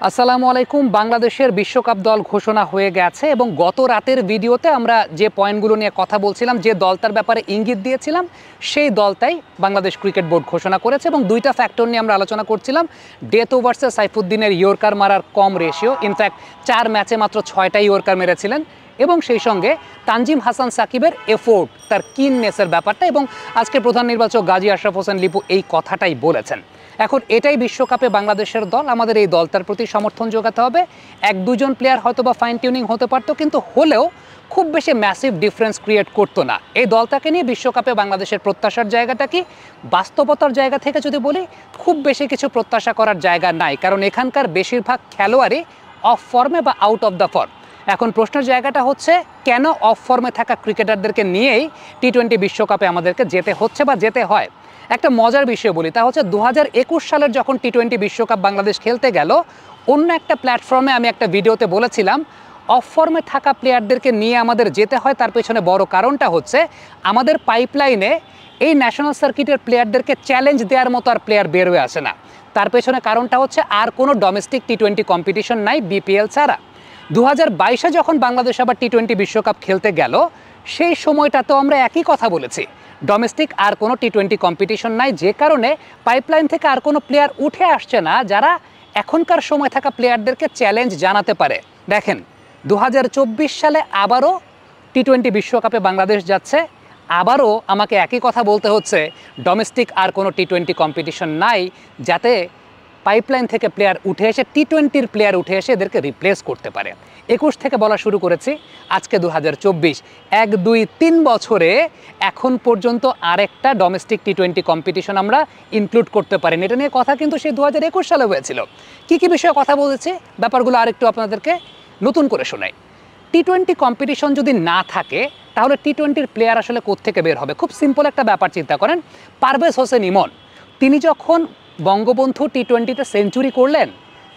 আসসালামু আলাইকুম। বাংলাদেশের বিশ্বকাপ দল ঘোষণা হয়ে গেছে এবং গত রাতের ভিডিওতে আমরা যে পয়েন্টগুলো নিয়ে কথা বলছিলাম, যে দলটার ব্যাপারে ইঙ্গিত দিয়েছিলাম, সেই দলটাই বাংলাদেশ ক্রিকেট বোর্ড ঘোষণা করেছে এবং দুইটা ফ্যাক্টর নিয়ে আমরা আলোচনা করছিলাম। ডেথ ওভার্সে সাইফুদ্দিনের ইয়র্কার মারার কম রেশিও, ইনফ্যাক্ট 4 ম্যাচে মাত্র 6টা ইয়র্কার মেরেছিলেন, এবং সেই সঙ্গে তানজিম হাসান সাকিবের এফোর্ট, তার কিননেসের ব্যাপারটা, এবং আজকে প্রধান নির্বাচক গাজী আশরাফ হোসেন লিপু এই কথাটাই বলেছেন। এখন এটাই বিশ্বকাপে বাংলাদেশের দল, আমাদের এই দলটার প্রতি সমর্থন যোগাতে হবে। 1-2 জন প্লেয়ার হয়তো বা ফাইন টিউনিং হতে পারতো, কিন্তু হলেও খুব বেশি ম্যাসিভ ডিফারেন্স ক্রিয়েট করতো না। এই দলটাকে নিয়ে বিশ্বকাপে বাংলাদেশের প্রত্যাশার জায়গাটা কি? বাস্তবতার জায়গা থেকে যদি বলি, খুব বেশি কিছু প্রত্যাশা করার জায়গা নাই, কারণ এখানকার বেশিরভাগ খেলোয়াড়ই অফ ফর্মে বা আউট অফ দ্য ফর্ম। এখন প্রশ্নের জায়গাটা হচ্ছে, কেন অফ ফর্মে থাকা ক্রিকেটারদেরকে নিয়েই টি-20 বিশ্বকাপে আমাদেরকে যেতে হচ্ছে বা যেতে হয়? একটা মজার বিষয় বলি, তা হচ্ছে 2021 সালের যখন টি-20 বিশ্বকাপ বাংলাদেশ খেলতে গেল, অন্য একটা প্ল্যাটফর্মে আমি একটা ভিডিওতে বলেছিলাম অফ ফর্মে থাকা প্লেয়ারদেরকে নিয়ে আমাদের যেতে হয়। তার পেছনে বড় কারণটা হচ্ছে, আমাদের পাইপলাইনে এই ন্যাশনাল সার্কিটের প্লেয়ারদেরকে চ্যালেঞ্জ দেওয়ার মতো আর প্লেয়ার বের হয়ে আসে না। তার পেছনে কারণটা হচ্ছে, আর কোনো ডোমেস্টিক টি-20 কম্পিটিশন নাই বিপিএল ছাড়া। 2022-এ যখন বাংলাদেশ আবার টি-20 বিশ্বকাপ খেলতে গেল, সেই সময়টাতেও আমরা একই কথা বলেছি, ডোমেস্টিক আর কোনো টি-20 কম্পিটিশন নাই, যে কারণে পাইপলাইন থেকে আর কোনো প্লেয়ার উঠে আসছে না যারা এখনকার সময় থাকা প্লেয়ারদেরকে চ্যালেঞ্জ জানাতে পারে। দেখেন, 2024 সালে আবারও টি-20 বিশ্বকাপে বাংলাদেশ যাচ্ছে, আবারও আমাকে একই কথা বলতে হচ্ছে, ডোমেস্টিক আর কোনো টি-20 কম্পিটিশন নাই যাতে পাইপলাইন থেকে প্লেয়ার উঠে এসে, টি-20-র প্লেয়ার উঠে এসে এদেরকে রিপ্লেস করতে পারে। 21 থেকে বলা শুরু করেছি, আজকে 2024, 1-2-3 বছরে এখন পর্যন্ত আরেকটা ডোমেস্টিক টি-20 কম্পিটিশন আমরা ইনক্লুড করতে পারিনি। এটা নিয়ে কথা কিন্তু সেই 2021 সালে হয়েছিল। কী কী বিষয়ে কথা বলেছি, ব্যাপারগুলো আরেকটু আপনাদেরকে নতুন করে শোনাই। টি-20 কম্পিটিশন যদি না থাকে, তাহলে টি-20-র প্লেয়ার আসলে কোত্থেকে বের হবে? খুব সিম্পল একটা ব্যাপার চিন্তা করেন। পারভেজ হোসেন ইমন, তিনি যখন বঙ্গবন্ধু টি-20-তে সেঞ্চুরি করলেন,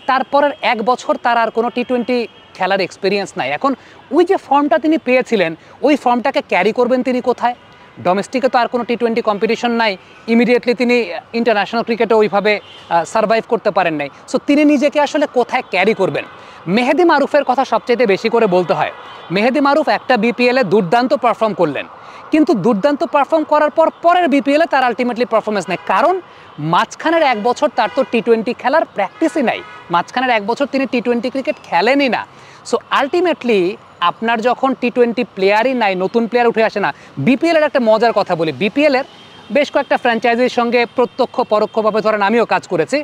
তারপরের 1 বছর তার আর কোনো টি-20 খেলার এক্সপিরিয়েন্স নাই। এখন ওই যে ফর্মটা তিনি পেয়েছিলেন, ওই ফর্মটাকে ক্যারি করবেন তিনি কোথায়? ডোমেস্টিকে তো আর কোনো টি-20 কম্পিটিশন নাই, ইমিডিয়েটলি তিনি ইন্টারন্যাশনাল ক্রিকেটে ওইভাবে সার্ভাইভ করতে পারেন নাই। সো তিনি নিজেকে আসলে কোথায় ক্যারি করবেন? মেহেদী মারুফের কথা সবচেয়ে বেশি করে বলতে হয়। মেহেদী মারুফ একটা বিপিএলে দুর্দান্ত পারফর্ম করলেন, কিন্তু দুর্দান্ত পারফর্ম করার পর পরের বিপিএলে তার আলটিমেটলি পারফরমেন্স নেই, কারণ মাঝখানের 1 বছর তার তো টি-20 খেলার প্র্যাকটিসই নাই। মাঝখানের 1 বছর তিনি টি-20 ক্রিকেট খেলেনই না। সো আলটিমেটলি আপনার যখন টি-20 প্লেয়ারই নাই, নতুন প্লেয়ার উঠে আসে না। বিপিএলের একটা মজার কথা বলি, বিপিএলের বেশ কয়েকটা ফ্র্যাঞ্চাইজির সঙ্গে প্রত্যক্ষ পরোক্ষভাবে ধরেন আমিও কাজ করেছি।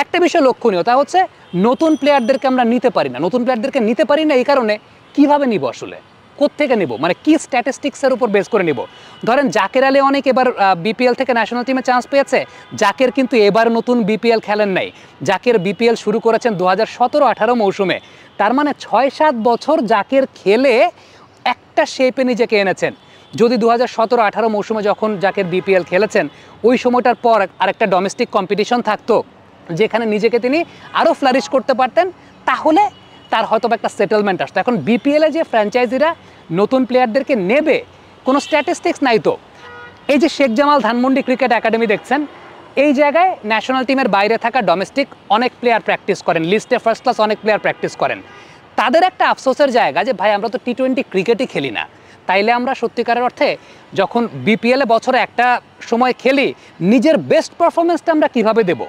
একটা বিষয় লক্ষণীয়, তা হচ্ছে নতুন প্লেয়ারদেরকে আমরা নিতে পারি না। নতুন প্লেয়ারদেরকে নিতে পারি না এই কারণে, কীভাবে নিব আসলে, কোত্থেকে নেব, মানে কি স্ট্যাটিস্টিক্সের উপর বেস করে নেব? ধরেন জাকের আলী অনেক এবার বিপিএল থেকে ন্যাশনাল টিমে চান্স পেয়েছে, জাকের কিন্তু এবার নতুন বিপিএল খেলেন নাই। জাকের বিপিএল শুরু করেছেন 2017-18 মৌসুমে। তার মানে 6-7 বছর জাকের খেলে একটা শেপে নিজেকে এনেছেন। যদি 2017-18 মৌসুমে যখন জাকের বিপিএল খেলেছেন, ওই সময়টার পর আরেকটা ডোমেস্টিক কম্পিটিশন থাকতো যেখানে নিজেকে তিনি আরও ফ্লারিশ করতে পারতেন, তাহলে তার হয়তো একটা সেটেলমেন্ট আসতো। এখন বিপিএলে যে ফ্র্যাঞ্চাইজিরা নতুন প্লেয়ারদেরকে নেবে, কোনো স্ট্যাটিস্টিক্স নাই তো। এই যে শেখ জামাল ধানমন্ডি ক্রিকেট একাডেমি দেখছেন, এই জায়গায় ন্যাশনাল টিমের বাইরে থাকা ডোমেস্টিক অনেক প্লেয়ার প্র্যাকটিস করেন, লিস্টে ফার্স্ট ক্লাস অনেক প্লেয়ার প্র্যাকটিস করেন। তাদের একটা আফসোসের জায়গা যে, ভাই আমরা তো টি-20 ক্রিকেটই খেলি না, তাইলে আমরা সত্যিকারের অর্থে যখন বিপিএলে বছরে একটা সময় খেলি, নিজের বেস্ট পারফরমেন্সটা আমরা কীভাবে দেব?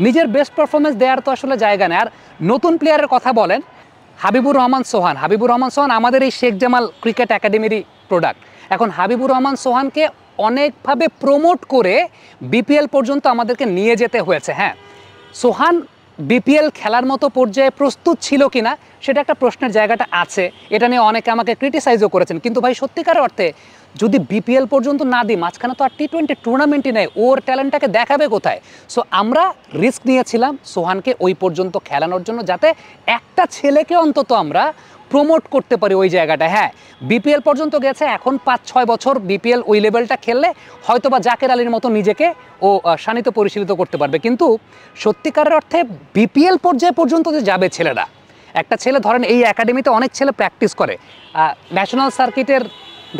নিজের বেস্ট পারফরমেন্স দেওয়ার তো আসলে জায়গা নেই। আর নতুন প্লেয়ারের কথা বলেন, হাবিবুর রহমান সোহান। হাবিবুর রহমান সোহান আমাদের এই শেখ জামাল ক্রিকেট একাডেমিরই প্রোডাক্ট। এখন হাবিবুর রহমান সোহানকে অনেকভাবে প্রমোট করে বিপিএল পর্যন্ত আমাদেরকে নিয়ে যেতে হয়েছে। হ্যাঁ, সোহান বিপিএল খেলার মতো পর্যায়ে প্রস্তুত ছিল কিনা সেটা একটা প্রশ্নের জায়গাটা আছে, এটা নিয়ে অনেকে আমাকে ক্রিটিসাইজও করেছেন। কিন্তু ভাই সত্যিকার অর্থে যদি বিপিএল পর্যন্ত না দিই, মাঝখানে তো আর টি-20 টুর্নামেন্টই নেই, ওর ট্যালেন্টটাকে দেখাবে কোথায়? সো আমরা রিস্ক নিয়েছিলাম সোহানকে ওই পর্যন্ত খেলানোর জন্য, যাতে একটা ছেলেকে অন্তত আমরা প্রমোট করতে পারি ওই জায়গাটা। হ্যাঁ, বিপিএল পর্যন্ত গেছে, এখন 5-6 বছর বিপিএল ওই লেভেলটা খেললে হয়তো বা জাকের আলীর মতো নিজেকে ও শানিত পরিশীলিত করতে পারবে। কিন্তু সত্যিকারের অর্থে বিপিএল পর্যায়ে পর্যন্ত যে যাবে ছেলেরা, একটা ছেলে ধরেন এই একাডেমিতে অনেক ছেলে প্র্যাকটিস করে, ন্যাশনাল সার্কিটের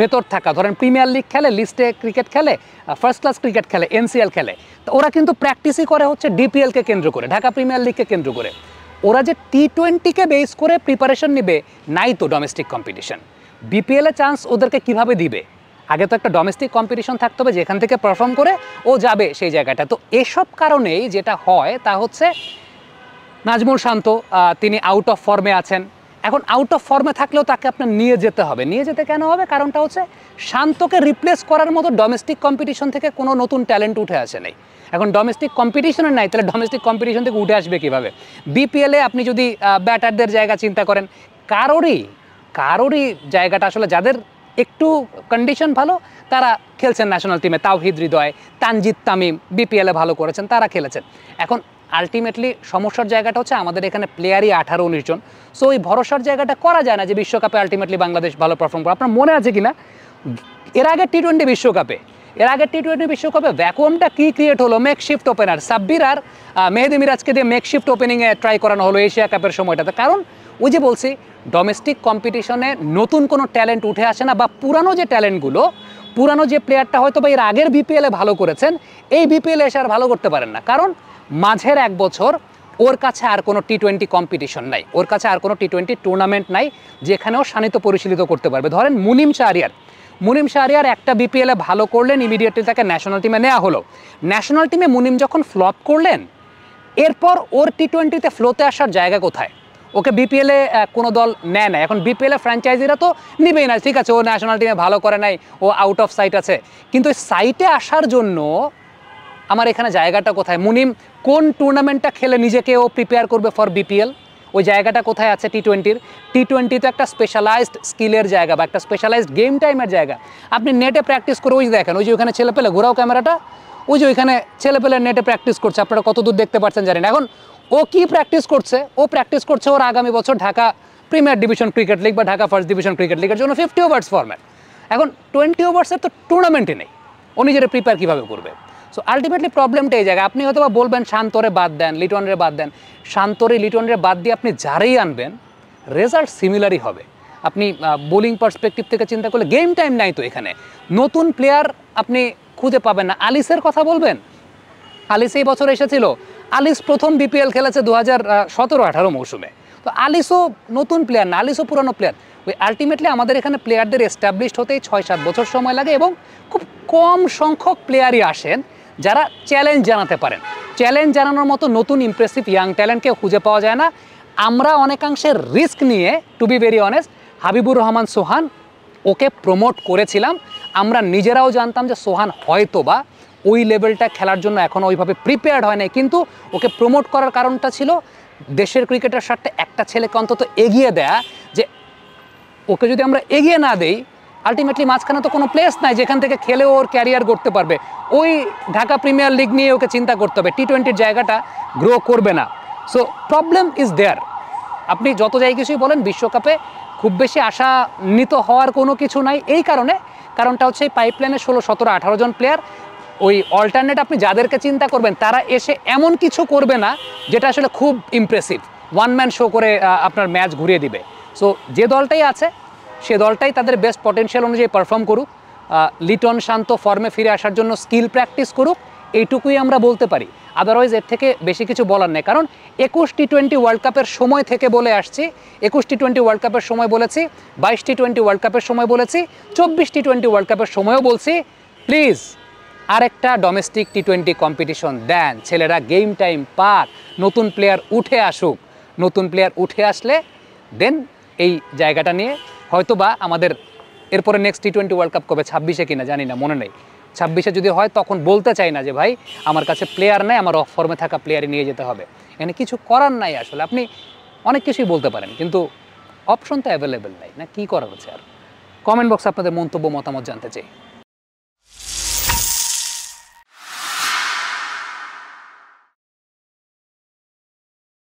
ভেতর থাকা, ধরেন প্রিমিয়ার লিগ খেলে, লিস্টে ক্রিকেট খেলে, ফার্স্ট ক্লাস ক্রিকেট খেলে, এনসিএল খেলে, তো ওরা কিন্তু প্র্যাকটিসই করে হচ্ছে ডিপিএলকে কেন্দ্র করে, ঢাকা প্রিমিয়ার লিগকে কেন্দ্র করে। ওরা যে T20-কে বেস করে প্রিপারেশন নেবে, নাই তো ডোমেস্টিক কম্পিটিশন। বিপিএলে চান্স ওদেরকে কিভাবে দিবে? আগে তো একটা ডোমেস্টিক কম্পিটিশন থাকতে হবে যেখান থেকে পারফর্ম করে ও যাবে সেই জায়গাটা। তো এসব কারণেই যেটা হয় তা হচ্ছে নাজমুল শান্ত তিনি আউট অফ ফর্মে আছেন। এখন আউট অফ ফর্মে থাকলেও তাকে আপনার নিয়ে যেতে হবে। নিয়ে যেতে কেন হবে? কারণটা হচ্ছে শান্তকে রিপ্লেস করার মতো ডোমেস্টিক কম্পিটিশন থেকে কোনো নতুন ট্যালেন্ট উঠে আসে নাই। এখন ডোমেস্টিক কম্পিটিশনে নাই, তাহলে ডোমেস্টিক কম্পিটিশন থেকে উঠে আসবে কীভাবে? বিপিএলে আপনি যদি ব্যাটারদের জায়গা চিন্তা করেন, কারোরই জায়গাটা আসলে যাদের একটু কন্ডিশন ভালো তারা খেলছেন ন্যাশনাল টিমে। তাওহিদ হৃদয়, তানজিদ তামিম বিপিএলে ভালো করেছেন, তারা খেলেছেন। এখন আলটিমেটলি সমস্যার জায়গাটা হচ্ছে আমাদের এখানে প্লেয়ারই 18-19 জন। সো ওই ভরসার জায়গাটা করা যায় না যে বিশ্বকাপে আলটিমেটলি বাংলাদেশ ভালো পারফর্ম করে। আপনার মনে আছে কিনা এর আগে টি-20 বিশ্বকাপে ভ্যাকুয়ামটা কি ক্রিয়েট হলো? মেকশিফট ওপেনার সাব্বির আর মেহেদি মিরাজকে দিয়ে মেকশিফট ওপেনিংয়ে ট্রাই করানো হলো এশিয়া কাপের সময়টাতে। কারণ ওই যে বলছি, ডোমেস্টিক কম্পিটিশনে নতুন কোনো ট্যালেন্ট উঠে আসে না, বা পুরানো যে ট্যালেন্টগুলো, পুরানো যে প্লেয়ারটা হয়তো বা এর আগের বিপিএলে ভালো করেছেন, এই বিপিএলে এসে আর ভালো করতে পারেন না। কারণ মাঝের 1 বছর ওর কাছে আর কোনো T20 কম্পিটিশন নাই, ওর কাছে আর কোনো T20 টুর্নামেন্ট নাই যেখানেও শানিত পরিশীলিত করতে পারবে। ধরেন মুনিম শাহরিয়ার একটা বিপিএলে ভালো করলেন, ইমিডিয়েটলি তাকে ন্যাশনাল টিমে নেওয়া হলো। ন্যাশনাল টিমে মুনিম যখন ফ্লপ করলেন, এরপর ওর T20-তে ফ্লোতে আসার জায়গা কোথায়? ওকে বিপিএলে কোনো দল নেয় না। এখন বিপিএলে ফ্র্যাঞ্চাইজিরা তো নিবেই না, ঠিক আছে ও ন্যাশনাল টিমে ভালো করে নাই, ও আউট অফ সাইট আছে, কিন্তু ওই সাইটে আসার জন্য আমার এখানে জায়গাটা কোথায়? মুনিম কোন টুর্নামেন্টটা খেলে নিজেকে ও প্রিপেয়ার করবে ফর বিপিএল? ওই জায়গাটা কোথায় আছে টি-20 তো একটা স্পেশালাইজড স্কিলের জায়গা বা একটা স্পেশালাইজড গেম টাইমের জায়গা। আপনি নেটে প্র্যাকটিস করে ওই দেখেন, ওই যে ওখানে ছেলে পেলে ঘোরাও ক্যামেরাটা, ওই যে ওইখানে ছেলে পেলে নেটে প্র্যাকটিস করছে, আপনারা কতদূর দেখতে পাচ্ছেন জানেন। এখন ও কি প্র্যাকটিস করছে? ও প্র্যাকটিস করছে ওর আগামী বছর Dhaka premier division cricket league বা ঢাকা ফার্স্ট ডিভিশন ক্রিকেট লিগের জন্য 50 ওভার্স ফরম্যাট। এখন 20 ওভার্সের তো টুর্নামেন্টই নেই, ও নিজের প্রিপেয়ার কীভাবে করবে? সো আলটিমেটলি প্রবলেমটা এই জায়গায়। আপনি হয়তো বা বলবেন শান্তরে বাদ দেন, লিটনরে বাদ দেন। লিটনরে বাদ দিয়ে আপনি যারেই আনবেন রেজাল্ট সিমিলারই হবে। আপনি বোলিং পার্সপেক্টিভ থেকে চিন্তা করলে গেম টাইম নাই তো এখানে, নতুন প্লেয়ার আপনি খুঁজে পাবেন না। আলিসের কথা বলবেন, আলিস এই বছর এসেছিল, আলিস প্রথম বিপিএল খেলেছে 2017-18 মৌসুমে। তো আলিসও নতুন প্লেয়ার না, আলিসও পুরানো প্লেয়ার। ওই আলটিমেটলি আমাদের এখানে প্লেয়ারদের এস্টাবলিশড হতেই 6-7 বছর সময় লাগে, এবং খুব কম সংখ্যক প্লেয়ারই আসেন যারা চ্যালেঞ্জ জানাতে পারেন। চ্যালেঞ্জ জানানোর মতো নতুন ইমপ্রেসিভ ইয়াং ট্যালেন্টকে খুঁজে পাওয়া যায় না। আমরা অনেকাংশে রিস্ক নিয়ে, to be very honest, Habibur Rahman Sohan ওকে প্রমোট করেছিলাম। আমরা নিজেরাও জানতাম যে সোহান হয়তো বা ওই লেভেলটা খেলার জন্য এখনও ওইভাবে প্রিপেয়ার্ড হয় নাই, কিন্তু ওকে প্রমোট করার কারণটা ছিল দেশের ক্রিকেটের স্বার্থে একটা ছেলেকে অন্তত এগিয়ে দেয়া, যে ওকে যদি আমরা এগিয়ে না দেই আলটিমেটলি মাঝখানে তো কোনো প্লেস নাই যেখান থেকে খেলে ওর ক্যারিয়ার করতে পারবে। ওই ঢাকা প্রিমিয়ার লিগ নিয়ে ওকে চিন্তা করতে হবে, T20-র জায়গাটা গ্রো করবে না। So problem is there. আপনি যত যাই কিছুই বলেন, বিশ্বকাপে খুব বেশি আশান্বিত হওয়ার কোনো কিছু নাই। এই কারণটা হচ্ছে এই পাইপলাইনে 16, 17, 18 জন প্লেয়ার, ওই অল্টারনেট আপনি যাদেরকে চিন্তা করবেন তারা এসে এমন কিছু করবে না যেটা আসলে খুব ইমপ্রেসিভ, ওয়ান ম্যান শো করে আপনার ম্যাচ ঘুরিয়ে দিবে। সো যে দলটাই আছে সে দলটাই তাদের বেস্ট পটেনশিয়াল অনুযায়ী পারফর্ম করুক, লিটন শান্ত ফর্মে ফিরে আসার জন্য স্কিল প্র্যাকটিস করুক, এইটুকুই আমরা বলতে পারি। আদারওয়াইজ এর থেকে বেশি কিছু বলার নেই। কারণ 21 টি-20 ওয়ার্ল্ড কাপের সময় থেকে বলে আসছি, 21 টি-20 ওয়ার্ল্ড কাপের সময় বলেছি, 22 টি-20 ওয়ার্ল্ড কাপের সময় বলেছি, 24 টি-20 ওয়ার্ল্ড কাপের সময়ও বলছি, প্লিজ আরেকটা ডোমেস্টিক T20 কম্পিটিশন দেন, ছেলেরা গেম টাইম পাক, নতুন প্লেয়ার উঠে আসুক। নতুন প্লেয়ার উঠে আসলে দেন এই জায়গাটা নিয়ে হয়তো বা আমাদের এরপরে নেক্সট T20 ওয়ার্ল্ড কাপ কবে, 26-এ কিনা জানি না, মনে নেই। 26-এ যদি হয় তখন বলতে চাই না যে ভাই আমার কাছে প্লেয়ার নাই, আমার অফ ফর্মে থাকা প্লেয়ারই নিয়ে যেতে হবে। এখানে কিছু করার নাই আসলে। আপনি অনেক কিছুই বলতে পারেন, কিন্তু অপশন তো অ্যাভেলেবেল নাই, না কি করার আছে আর। কমেন্ট বক্সে আপনাদের মন্তব্য মতামত জানতে চাই।